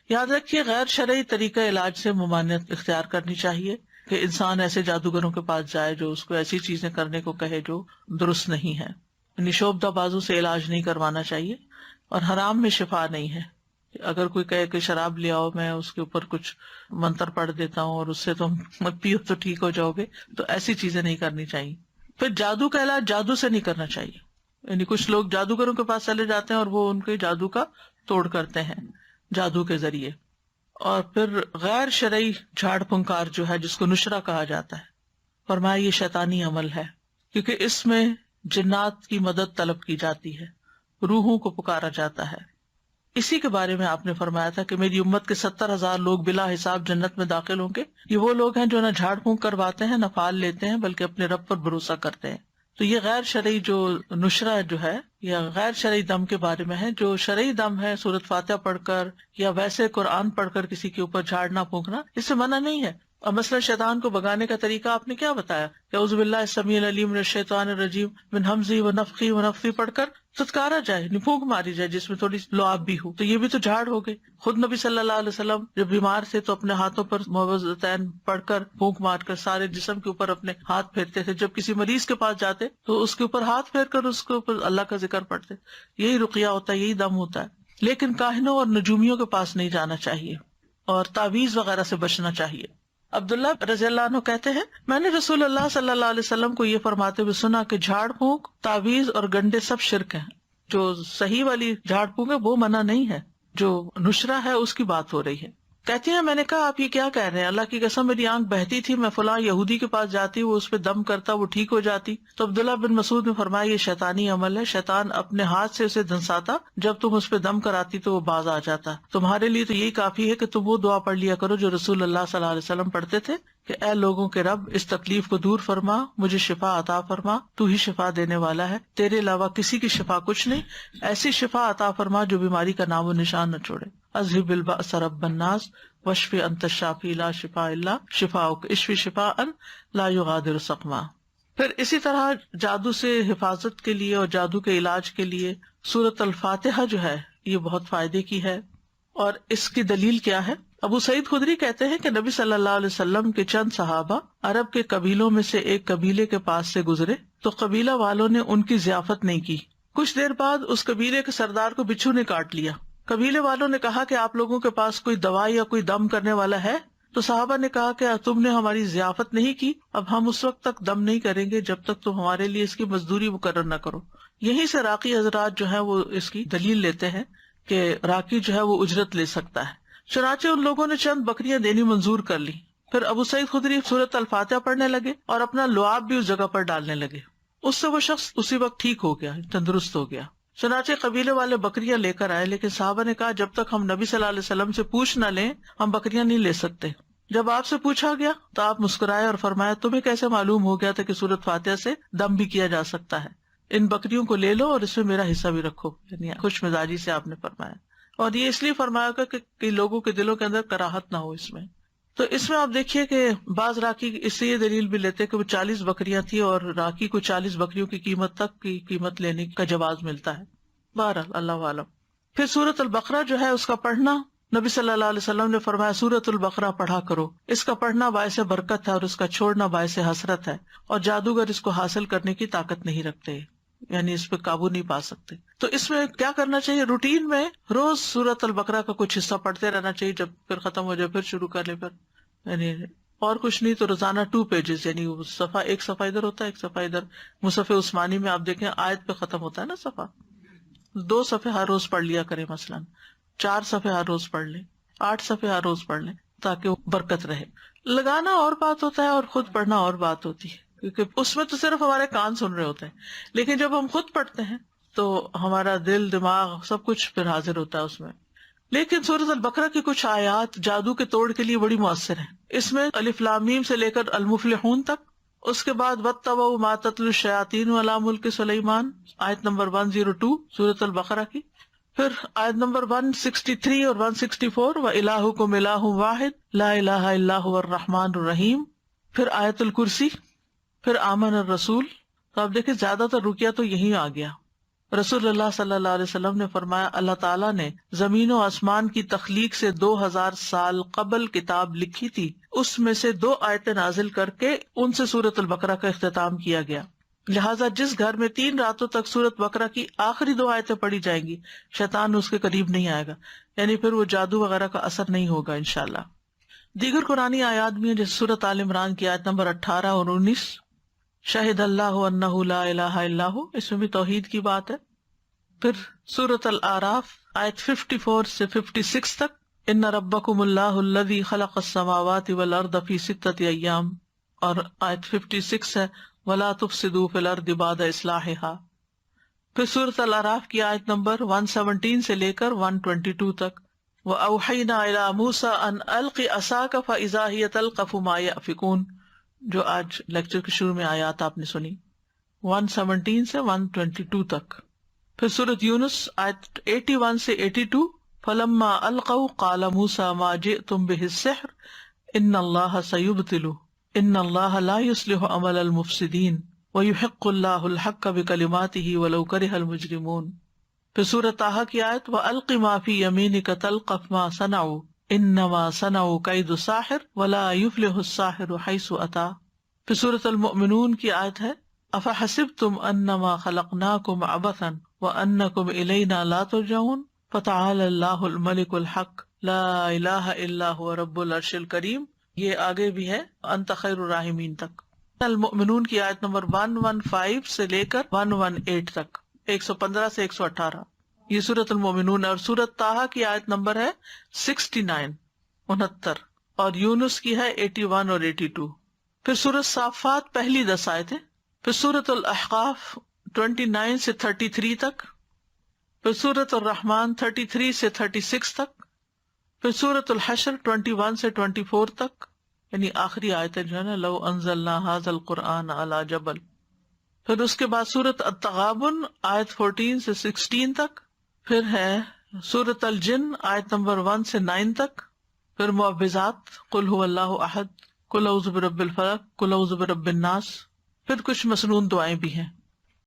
یاد رکھیے غیر شرعی طریقہ علاج سے ممانعت اختیار کرنی چاہیے کہ انسان ایسے جادوگروں کے پاس جائے جو اس کو ایسی چیزیں کرنے کو کہے جو درست نہیں ہے. یعنی شعبدہ بازو سے علاج نہیں کروانا چاہیے، اور حرام میں شفا نہیں ہے. اگر کوئی کہے کہ شراب لے آؤ، میں اس کے اوپر کچھ منتر پڑھ دیتا ہوں اور اس سے تم مت پیو تو ٹھیک ہو جاؤ گے، تو ایسی چیزیں نہیں کرنی چاہیے. پھر جادو کا علاج جادو سے نہیں کرنا چاہیے. یعنی کچھ لوگ جادوگروں کے پاس چلے جاتے ہیں اور وہ ان کے جادو کا توڑ کرتے ہیں جادو کے ذریعے. اور پھر غیر شرعی جھاڑ پھنکار جو ہے، جس کو نشرہ کہا جاتا ہے، فرمایا یہ شیطانی عمل ہے، کیونکہ اس میں جنات کی مدد طلب کی جاتی ہے، روحوں کو پکارا جاتا ہے. اسی کے بارے میں آپ نے فرمایا تھا کہ میری امت کے 70,000 لوگ بلا حساب جنت میں داخل ہوں گے. یہ وہ لوگ ہیں جو نہ جھاڑ پھونک کرواتے ہیں، نہ پھال لیتے ہیں، بلکہ اپنے رب پر بھروسہ کرتے ہیں. تو یہ غیر شرعی جو نشرہ جو ہے یا غیر شرعی دم کے بارے میں ہے. جو شرعی دم ہے سورۃ فاتحہ پڑھ کر یا ویسے قرآن پڑھ کر کسی کے اوپر جھاڑنا پھونکنا، اس سے منع نہیں ہے. اور مثلا شیطان کو بگانے کا طریقہ آپ نے کیا بتایا کہ اعوذ باللہ السمیع العلیم من الشیطان الرجیم من ہمزہ ونفخہ ونفثہ پڑھ کر ستکارا جائے، پھونک ماری جائے جس میں تھوڑی لعاب بھی ہو. تو یہ بھی تو جھاڑ ہو گئے. خود نبی صلی اللہ علیہ وسلم جب بیمار تھے تو اپنے ہاتھوں پر معوذتین پڑھ کر پھونک مار کر سارے جسم کے اوپر اپنے ہاتھ پھیرتے تھے. جب کسی مریض کے پاس جاتے تو اس کے اوپر ہاتھ پھیر کر اس کے اوپر اللہ کا ذکر پڑھتے. یہی رقیہ ہوتا ہے، یہی دم ہوتا ہے. لیکن کاہنوں اور نجومیوں کے پاس نہیں جانا چاہیے اور تعویذ وغیرہ سے بچنا چاہیے. عبداللہ رضی اللہ عنہ کہتے ہیں میں نے رسول اللہ صلی اللہ علیہ وسلم کو یہ فرماتے ہوئے سنا کہ جھاڑ پھونک، تعویذ اور گنڈے سب شرک ہیں. جو صحیح والی جھاڑ پھونک ہے وہ منع نہیں ہے، جو نشرہ ہے اس کی بات ہو رہی ہے. کہتی ہیں میں نے کہا آپ یہ کیا کہہ رہے ہیں؟ اللہ کی قسم میری آنکھ بہتی تھی، میں فلاں یہودی کے پاس جاتی، وہ اس پہ دم کرتا، وہ ٹھیک ہو جاتی. تو عبداللہ بن مسعود نے فرمایا یہ شیطانی عمل ہے، شیطان اپنے ہاتھ سے اسے دھنساتا، جب تم اس پہ دم کراتی تو وہ باز آ جاتا. تمہارے لیے تو یہی کافی ہے کہ تم وہ دعا پڑھ لیا کرو جو رسول اللہ صلی اللہ علیہ وسلم پڑھتے تھے کہ اے لوگوں کے رب اس تکلیف کو دور فرما، مجھے شفا عطا فرما، تو ہی شفا دینے والا ہے، تیرے علاوہ کسی کی شفا کچھ نہیں، ایسی شفا عطا فرما جو بیماری کا نام و نشان نہ چھوڑے. اذهب البأس رب الناس واشف انت الشافی لا شفاء الا شفاؤک اشف شفاء لا یغادر سقما. پھر اسی طرح جادو سے حفاظت کے لیے اور جادو کے علاج کے لیے سورۃ الفاتحہ جو ہے یہ بہت فائدے کی ہے. اور اس کی دلیل کیا ہے؟ ابو سعید خدری کہتے ہیں کہ نبی صلی اللہ علیہ وسلم کے چند صحابہ عرب کے قبیلوں میں سے ایک قبیلے کے پاس سے گزرے تو قبیلہ والوں نے ان کی ضیافت نہیں کی. کچھ دیر بعد اس قبیلے کے سردار کو بچھو نے کاٹ لیا. قبیلے والوں نے کہا کہ آپ لوگوں کے پاس کوئی دوا یا کوئی دم کرنے والا ہے؟ تو صحابہ نے کہا کہ تم نے ہماری ضیافت نہیں کی، اب ہم اس وقت تک دم نہیں کریں گے جب تک تم ہمارے لیے اس کی مزدوری مقرر نہ کرو. یہیں سے راقی حضرات جو ہیں وہ اس کی دلیل لیتے ہیں کہ راقی جو ہے وہ اجرت لے سکتا ہے. چنانچہ ان لوگوں نے چند بکریاں دینی منظور کر لی. پھر ابو سعید خدری سورۃ الفاتحہ پڑھنے لگے اور اپنا لعاب بھی اس جگہ پر ڈالنے لگے. اس سے وہ شخص اسی وقت ٹھیک ہو گیا، تندرست ہو گیا. چنانچہ قبیلے والے بکریاں لے کر آئے، لیکن صحابہ نے کہا جب تک ہم نبی صلی اللہ علیہ وسلم سے پوچھ نہ لیں ہم بکریاں نہیں لے سکتے. جب آپ سے پوچھا گیا تو آپ مسکرائے اور فرمایا تمہیں کیسے معلوم ہو گیا تھا کہ سورۃ فاتحہ سے دم بھی کیا جا سکتا ہے؟ ان بکریوں کو لے لو اور اس میں میرا حصہ بھی رکھو. یعنی خوش مزاجی سے آپ نے فرمایا، اور یہ اس لیے فرمایا گا کہ لوگوں کے دلوں کے اندر کراہت نہ ہو اس میں. تو اس میں آپ دیکھیے کہ بعض راکی اس سے یہ دلیل بھی لیتے کہ وہ 40 بکریاں تھی اور راکی کو 40 بکریوں کی قیمت تک کی قیمت لینے کا جواز ملتا ہے. بہرحال اللہ عالم. پھر سورۃ البقرہ جو ہے اس کا پڑھنا، نبی صلی اللہ علیہ وسلم نے فرمایا سورۃ البقرہ پڑھا کرو، اس کا پڑھنا باعث برکت ہے اور اس کا چھوڑنا باعث حسرت ہے، اور جادوگر اس کو حاصل کرنے کی طاقت نہیں رکھتے، یعنی اس پہ قابو نہیں پا سکتے. تو اس میں کیا کرنا چاہیے؟ روٹین میں روز سورۃ البقرہ کا کچھ حصہ پڑھتے رہنا چاہیے، جب پھر ختم ہو جائے پھر شروع کر لے. پھر یعنی اور کچھ نہیں تو روزانہ 2 پیجز، یعنی صفحہ ایک صفحہ ادھر ہوتا ہے ایک صفحہ ادھر. مصحف عثمانی میں آپ دیکھیں آیت پہ ختم ہوتا ہے نا صفحہ، 2 صفحے ہر روز پڑھ لیا کریں، مثلا 4 صفحے ہر روز پڑھ لیں، 8 صفحے ہر روز پڑھ لیں تاکہ وہ برکت رہے. لگانا اور بات ہوتا ہے اور خود پڑھنا اور بات ہوتی ہے، کیونکہ اس میں تو صرف ہمارے کان سن رہے ہوتے ہیں، لیکن جب ہم خود پڑھتے ہیں تو ہمارا دل دماغ سب کچھ پھر حاضر ہوتا ہے اس میں. لیکن سورۃ البقرہ کی کچھ آیات جادو کے توڑ کے لیے بڑی مؤثر ہیں. اس میں الف لام میم سے لے کر المفلحون تک، اس کے بعد واتبعوا ما تتلو الشیاطین علی ملک سلیمان آیت نمبر 102 سورۃ البقرہ کی، پھر آیت نمبر 163 اور 164 وَإِلَٰهُكُمْ إِلَٰهٌ وَاحِدٌ لَا إِلَٰهَ إِلَّا هُوَ الرَّحْمَٰنُ الرَّحِيمُ، پھر آیت الکرسی، پھر آمن الرسول. تو آپ دیکھیں زیادہ تر رقیہ تو یہی آ گیا. رسول اللہ صلی اللہ علیہ وسلم نے فرمایا اللہ تعالیٰ نے زمین و آسمان کی تخلیق سے 2000 سال قبل کتاب لکھی تھی، اس میں سے 2 آیتیں نازل کر کے ان سے سورۃ البقرہ کا اختتام کیا گیا، لہٰذا جس گھر میں 3 راتوں تک سورۃ بقرہ کی آخری 2 آیتیں پڑھی جائیں گی شیطان اس کے قریب نہیں آئے گا، یعنی پھر وہ جادو وغیرہ کا اثر نہیں ہوگا انشاءاللہ۔ دیگر قرآنی آیات بھی ہیں جیسے سورۃ آل عمران کی آیت نمبر 18 اور 19، شہد اللہ انہ لا الہ الا ہو، اس میں بھی توحید کی بات ہے۔ پھر سورۃ الاعراف آیت 54 سے 56 تک، ان ربکم اللہ الذی خلق السماوات والارض فی 6 ایام، اور آیت 56 ہے ولا تفسدوا فی الارض بعد اصلاحها۔ پھر سورۃ الاعراف کی آیت نمبر 117 سے لے کر 122 تک، وَأَوْحَيْنَا إِلَىٰ مُوسَىٰ أَنْ أَلْقِ عَصَاكَ فَإِذَا هِيَ تَلْقَفُ مَا يَأْفِكُونَ، جو آج لیکچر کے شروع میں آیات آپ نے سنی، 117 سے 122 تک۔ پھر سورۃ یونس آیت 81 سے 82، فَلَمَّا أَلْقَوْا قَالَ مُوسَىٰ مَا جِئْتُمْ بِهِ السِّحْرُ إِنَّ اللَّهَ سَيُبْطِلُهُ إِنَّ اللَّهَ لَا يُصْلِحُ عَمَلَ الْمُفْسِدِينَ وَيُحِقُّ اللَّهُ الْحَقَّ بِكَلِمَاتِهِ وَلَوْ كَرِهَ الْمُجْرِمُونَ۔ پھر سورۃ طٰہٰ کی آیت وَأَلْقِ مَا فِي يَمِينِكَ تَلْقَفْ مَا صَنَعُوا إِنَّمَا صَنَعُوا كَيْدُ سَاحِرٍ وَلَا يُفْلِحُ السَّاحِرُ حَيْثُ أَتَىٰ۔ پھر سورۃ المؤمنون کی آیت ہے أَفَحَسِبْتُمْ أَنَّمَا خَلَقْنَاكُمْ عَبَثًا وَأَنَّكُمْ إِلَيْنَا لَا تُرْجَعُونَ فَتَعَالَى اللَّهُ الْمَلِكُ الْحَقُّ لَا إِلَٰهَ إِلَّا هُوَ رَبُّ الْعَرْشِ الْكَرِيمِ، یہ آگے بھی ہے أَنْتَ خَيْرُ الرَّاحِمِينَ تک۔ المؤمنون کی آیت نمبر 115 سے لے کر 118 تک، 115 سے 118، یہ سورۃ المؤمنون۔ اور سورۃ طٰہٰ کی آیت نمبر ہے 69 69، اور یونس کی ہے 81 اور 82۔ پھر سورۃ صافات پہلی 10 آیتیں، پھر سورۃ الاحقاف 29 سے 33 تک، پھر سورۃ الرحمن 33 سے 36 تک، پھر سورۃ الحشر 21 سے 24 تک، یعنی آخری آیت جو ہے نا لو انزلنا ھذا القرآن علی جبل۔ پھر اس کے بعد سورۃ التغابن آیت 14 سے 16 تک، پھر ہے سورۃ الجن آیت نمبر 1 سے 9 تک، پھر معوذات قل هو اللہ احد، قل اعوذ برب الفلق، قل اعوذ برب الناس، پھر کچھ مسنون دعائیں بھی ہیں۔